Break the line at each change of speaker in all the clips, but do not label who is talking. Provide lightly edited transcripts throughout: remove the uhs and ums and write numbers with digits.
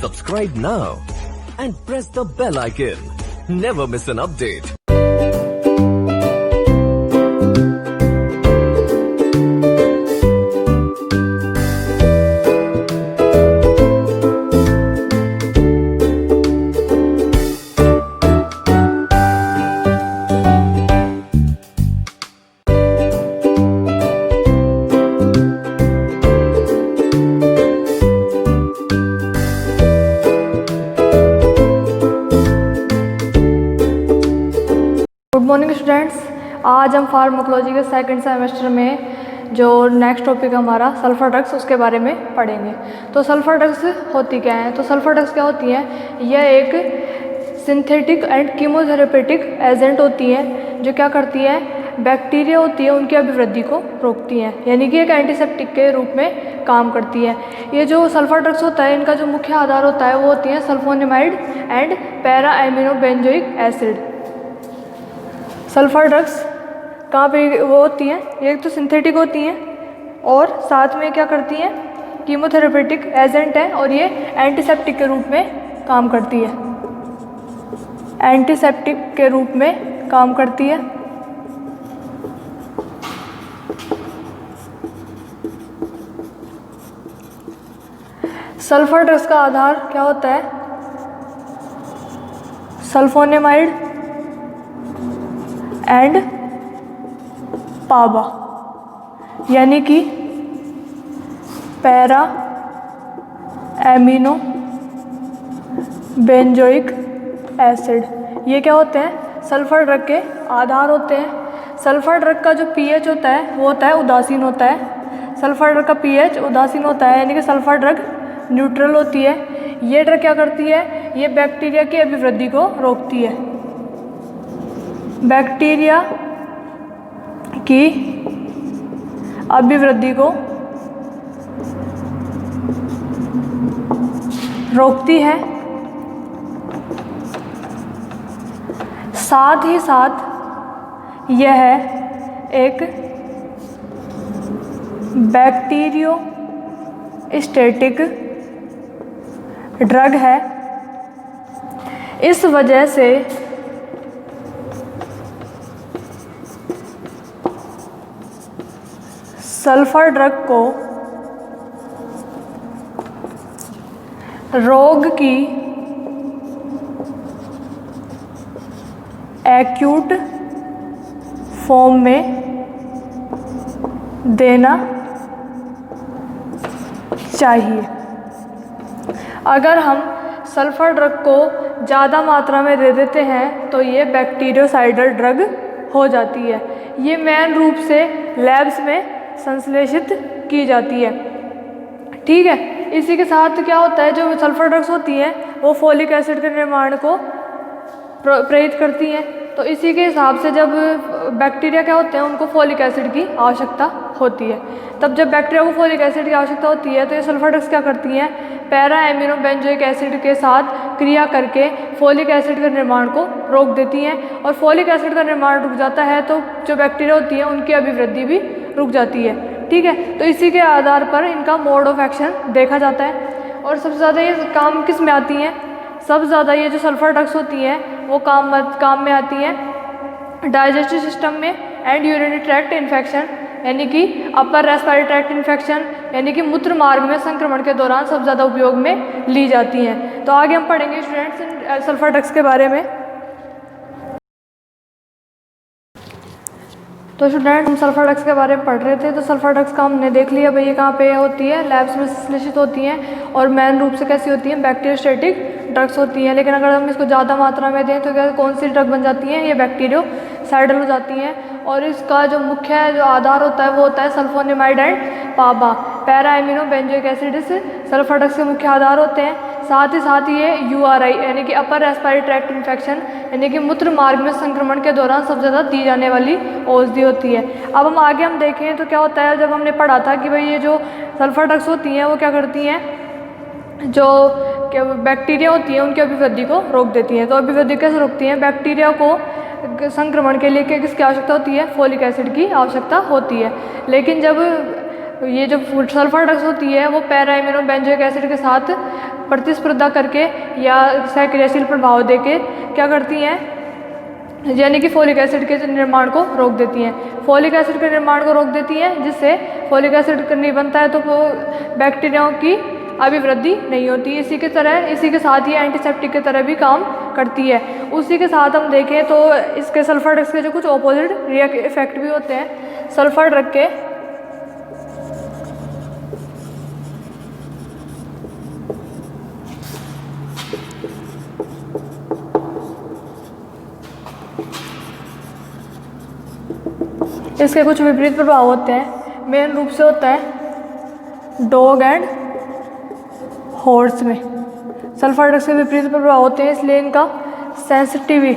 Subscribe now and press the bell icon. Never miss an update.
Good morning students. आज हम pharmacology के second semester में जो next topic हमारा sulphur drugs उसके बारे में पढ़ेंगे। तो सल्फर ड्रग्स होती क्या हैं? तो सल्फर ड्रग्स क्या होती हैं? यह एक सिंथेटिक एंड कीमोथेरेपेटिक एजेंट होती हैं जो क्या करती है, बैक्टीरिया होती है उनकी अभिवृद्धि को रोकती हैं, यानी कि एक एंटीसेप्टिक के रूप में काम करती है। ये जो सल्फर ड्रग्स होता है इनका जो मुख्य आधार होता है वो होती है sulphonamide and para amino benzoic acid. Sulphur drugs कहाँ पे वो होती हैं? एक तो सिंथेटिक होती हैं और साथ में क्या करती हैं, कीमोथेरेपेटिक एजेंट है और ये एंटीसेप्टिक के रूप में काम करती है। एंटीसेप्टिक के रूप में काम करती है। सल्फर ड्रग्स का आधार क्या होता है? सल्फोनेमाइड एंड पाबा, यानी कि पैरा एमिनो बेंजोइक एसिड। ये क्या होते हैं? सल्फर ड्रग के आधार होते हैं। सल्फर ड्रग का जो पीएच होता है वो होता है उदासीन होता है। सल्फर ड्रग का पीएच उदासीन होता है, यानी कि सल्फर ड्रग न्यूट्रल होती है। ये ड्रग क्या करती है? ये बैक्टीरिया की अभिवृद्धि को रोकती है। बैक्टीरिया की अभिवृद्धि को रोकती है। साथ ही साथ यह एक बैक्टीरियो स्टैटिक ड्रग है। इस वजह से सल्फर ड्रग को रोग की एक्यूट फॉर्म में देना चाहिए। अगर हम सल्फर ड्रग को ज़्यादा मात्रा में दे देते हैं तो ये बैक्टीरियोसाइडल ड्रग हो जाती है। ये मेन रूप से लैब्स में संश्लेषित की जाती है। ठीक है, इसी के साथ क्या होता है, जो सल्फर ड्रग्स होती हैं वो फोलिक एसिड के निर्माण को प्रेरित करती हैं। तो इसी के हिसाब से जब बैक्टीरिया क्या होते हैं उनको फोलिक एसिड की आवश्यकता होती है, तब जब बैक्टीरिया को फोलिक एसिड की आवश्यकता होती है तो ये सल्फर ड्रग्स क्या करती हैं, पैरा एमिनो बेंजोइक एसिड के साथ क्रिया करके फोलिक एसिड के निर्माण को रोक देती हैं। और फोलिक एसिड का निर्माण रुक जाता है तो जो बैक्टीरिया होती है उनकी अभिवृद्धि भी रुक जाती है। ठीक है, तो इसी के आधार पर इनका मोड ऑफ एक्शन देखा जाता है। और सबसे ज़्यादा ये काम किस में आती हैं? सबसे ज़्यादा ये जो सल्फर ड्रग्स होती हैं वो काम में आती हैं डाइजेस्टिव सिस्टम में एंड यूरिनरी ट्रैक्ट इन्फेक्शन, यानी कि अपर रेस्पिरेटरी ट्रैक्ट इन्फेक्शन, यानी कि मूत्र मार्ग में संक्रमण के दौरान सबसे ज़्यादा उपयोग में ली जाती हैं। तो आगे हम पढ़ेंगे स्टूडेंट्स सल्फर ड्रग्स के बारे में। तो स्टूडेंट हम सल्फर ड्रग्स के बारे में पढ़ रहे थे। तो सल्फर ड्रग्स का हमने देख लिया भाई ये कहाँ पे होती है, लैब्स में संश्लेषित होती हैं और मेन रूप से कैसी होती हैं, बैक्टीरियोस्टैटिक ड्रग्स होती हैं। लेकिन अगर हम इसको ज़्यादा मात्रा में दें तो क्या कौन सी ड्रग बन जाती हैं? ये बैक्टीरियोसाइडल हो जाती हैं। और इसका जो मुख्य जो आधार होता है वो होता है sulphonamide and PABA, para amino benzoic acid sulphur drugs के मुख्य आधार होते हैं। साथ ही ये URI यानी कि अपर रेस्पिरेटरी ट्रैक्ट इन्फेक्शन, यानी कि मूत्र मार्ग में संक्रमण के दौरान सबसे ज़्यादा दी जाने वाली औषधि होती है। अब हम आगे देखें तो क्या होता है, जब हमने पढ़ा था कि भाई ये जो सल्फर ड्रग्स होती हैं वो क्या करती हैं, जो बैक्टीरिया होती हैं उनकी अभिवृद्धि को रोक देती हैं। तो अभिवृद्धि कैसे रोकती हैं? बैक्टीरिया को संक्रमण के लिए किसकी आवश्यकता होती है? फोलिक एसिड की आवश्यकता होती है। लेकिन जब ये जो सल्फर ड्रग्स होती है वो पैरा एमिनो बेंजोइक एसिड के साथ प्रतिस्पर्धा करके या सहक्रियाशील प्रभाव देके क्या करती हैं, यानी कि फोलिक एसिड के निर्माण को रोक देती हैं। फोलिक एसिड के निर्माण को रोक देती हैं, जिससे फोलिक एसिड नहीं बनता है तो वो बैक्टीरियाओं की अभिवृद्धि नहीं होती। इसी के साथ ही एंटीसेप्टिक की तरह भी काम करती है। उसी के साथ हम देखें तो इसके सल्फर ड्रग्स के जो कुछ ऑपोजिट इफेक्ट भी होते हैं। सल्फर ड्रग के इसके कुछ विपरीत प्रभाव होते हैं। मेन रूप से होता है डॉग एंड हॉर्स में सल्फर ड्रग्स के विपरीत प्रभाव होते हैं, इसलिए इनका सेंसिटिविटी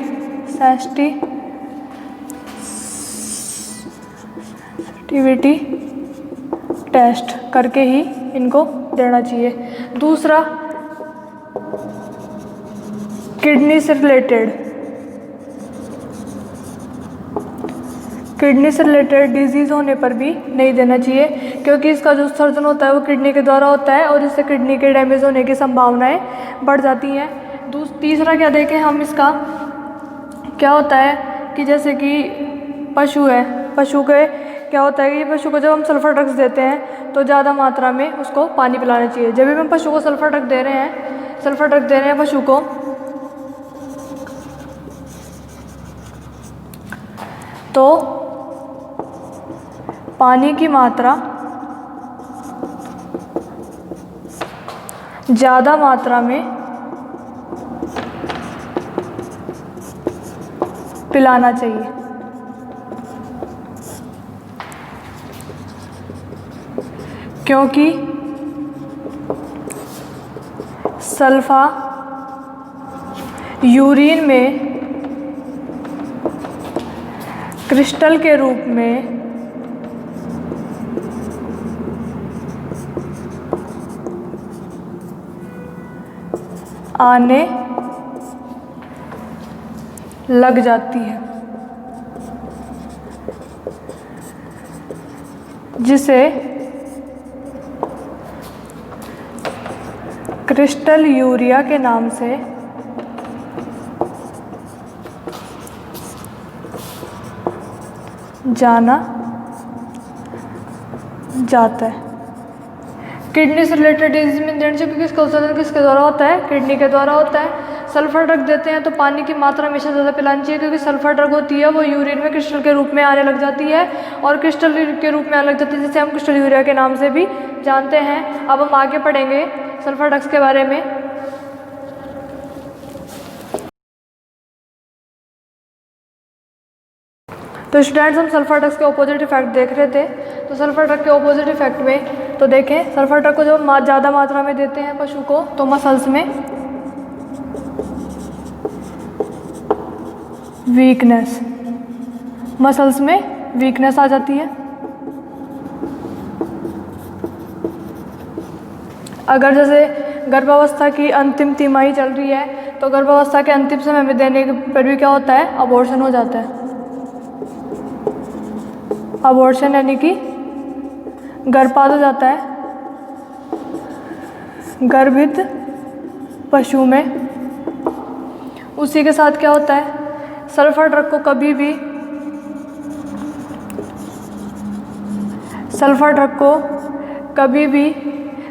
टेस्ट करके ही इनको देना चाहिए। दूसरा, किडनी से रिलेटेड डिजीज़ होने पर भी नहीं देना चाहिए, क्योंकि इसका जो उत्सर्जन होता है वो किडनी के द्वारा होता है और इससे किडनी के डैमेज होने की संभावनाएं बढ़ जाती हैं। तीसरा क्या देखें हम, इसका क्या होता है कि जैसे कि पशु है, पशु के क्या होता है कि पशु को जब हम सल्फर ड्रग्स देते हैं तो ज़्यादा मात्रा में उसको पानी पिलाना चाहिए। जब भी हम पशु को सल्फर ड्रग दे रहे हैं पशु को, तो पानी की मात्रा ज़्यादा मात्रा में पिलाना चाहिए, क्योंकि सल्फा यूरिन में क्रिस्टल के रूप में आने लग जाती है, जिसे क्रिस्टल यूरिया के नाम से जाना जाता है। किडनी से रिलेटेड डिजीज में किसका उत्सर्जन किसके द्वारा होता है, किडनी के द्वारा होता है। सल्फर ड्रग देते हैं तो पानी की मात्रा हमेशा ज़्यादा पिलानी चाहिए, क्योंकि सल्फर ड्रग होती है वो यूरिन में क्रिस्टल के रूप में आने लग जाती है और क्रिस्टल के रूप में आने लग जाती है, जिसे हम क्रिस्टल यूरिया के नाम से भी जानते हैं। अब हम आगे पढ़ेंगे सल्फर ड्रग्स के बारे में। तो स्टूडेंट्स, हम सल्फर ड्रग्स के ऑपोजिट इफेक्ट देख रहे थे। तो सल्फर ड्रग के ऑपोजिट इफेक्ट में तो देखें, सल्फर ड्रग को जब ज़्यादा मात्रा में देते हैं पशु को तो मसल्स में वीकनेस आ जाती है। अगर जैसे गर्भावस्था की अंतिम तिमाही चल रही है तो गर्भावस्था के अंतिम समय में देने पर भी क्या होता है, अबॉर्शन हो जाता है। अबॉर्शन यानी कि गर्भपात हो जाता है गर्भित पशु में। उसी के साथ क्या होता है, सल्फर ड्रग को कभी भी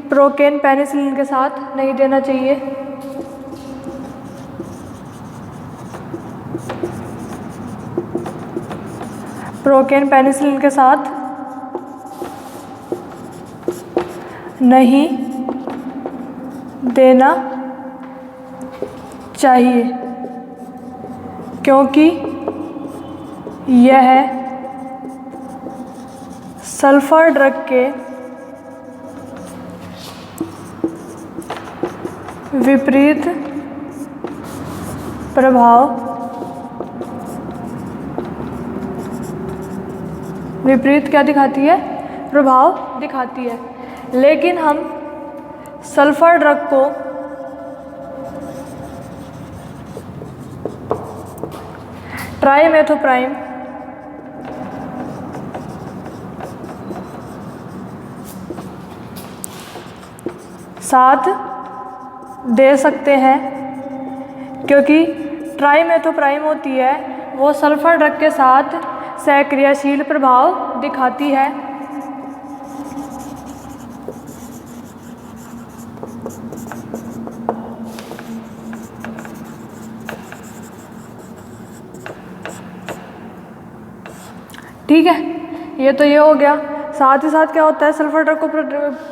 प्रोकेन पेनिसिलिन के साथ नहीं देना चाहिए। प्रोकेन पेनिसिलिन के साथ नहीं देना चाहिए, क्योंकि यह सल्फर ड्रग के विपरीत क्या दिखाती है, प्रभाव दिखाती है। लेकिन हम सल्फर ड्रग को ट्राइमेथोप्राइम साथ दे सकते हैं, क्योंकि ट्राइमेथोप्राइम होती है वो सल्फर ड्रग के साथ सहक्रियाशील प्रभाव दिखाती है। ठीक है, ये हो गया। साथ ही साथ क्या होता है, सल्फर ड्रग को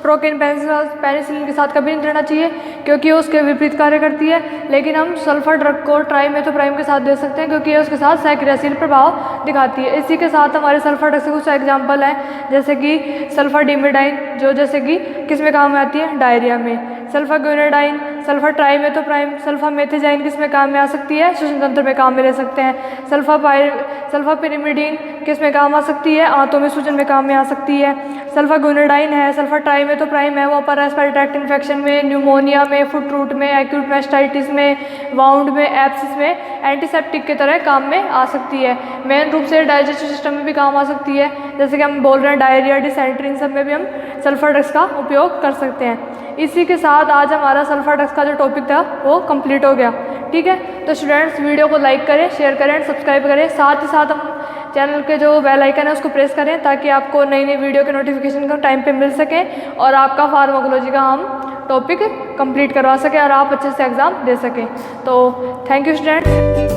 प्रोकेन पेनिसिलिन के साथ कभी नहीं देना चाहिए, क्योंकि ये उसके विपरीत कार्य करती है। लेकिन हम सल्फर ड्रग को ट्राइमेथोप्राइम के साथ दे सकते हैं, क्योंकि ये उसके साथ सहक्रियाशील प्रभाव दिखाती है। इसी के साथ हमारे सल्फर ड्रग से कुछ एग्जाम्पल हैं, जैसे कि सल्फर डिमिडाइन, जो जैसे कि किस में काम में आती है, डायरिया में। सल्फर ग्वेनेडाइन, सल्फर ट्राइमेथोप्राइम, सल्फर मेथेजाइन किस में काम में आ सकती है, श्वसन तंत्र में काम में ले सकते हैं। सल्फर पिरिमिडीन किस में काम आ सकती है, आंतों में सूजन में काम में आ सकती है। सल्फर ग्वेनेडाइन है, सल्फर ट्राइमेथोप्राइम है, वो अपर रेस्पिरेटरी ट्रैक्ट इन्फेक्शन में, न्यूमोनिया में, फुट रूट में, एक्यूट मास्टाइटिस में, वाउंड में, एब्सिस में एंटीसेप्टिक की तरह काम में आ सकती है। मेन रूप से डाइजेस्टिव सिस्टम में भी काम आ सकती है, जैसे कि हम बोल रहे हैं डायरिया, डिसेंट्री, इन सब में भी हम सल्फर ड्रग्स का उपयोग कर सकते हैं। इसी के साथ आज हमारा सल्फर ड्रग्स का जो टॉपिक था वो कंप्लीट हो गया। ठीक है, तो स्टूडेंट्स वीडियो को लाइक करें, शेयर करें, सब्सक्राइब करें। साथ ही साथ हम चैनल के जो बेल आइकन है उसको प्रेस करें, ताकि आपको नई नई वीडियो के नोटिफिकेशन का टाइम पे मिल सके और आपका फार्माकोलॉजी का हम टॉपिक कंप्लीट करवा सकें और आप अच्छे से एग्ज़ाम दे सकें। तो थैंक यू स्टूडेंट्स।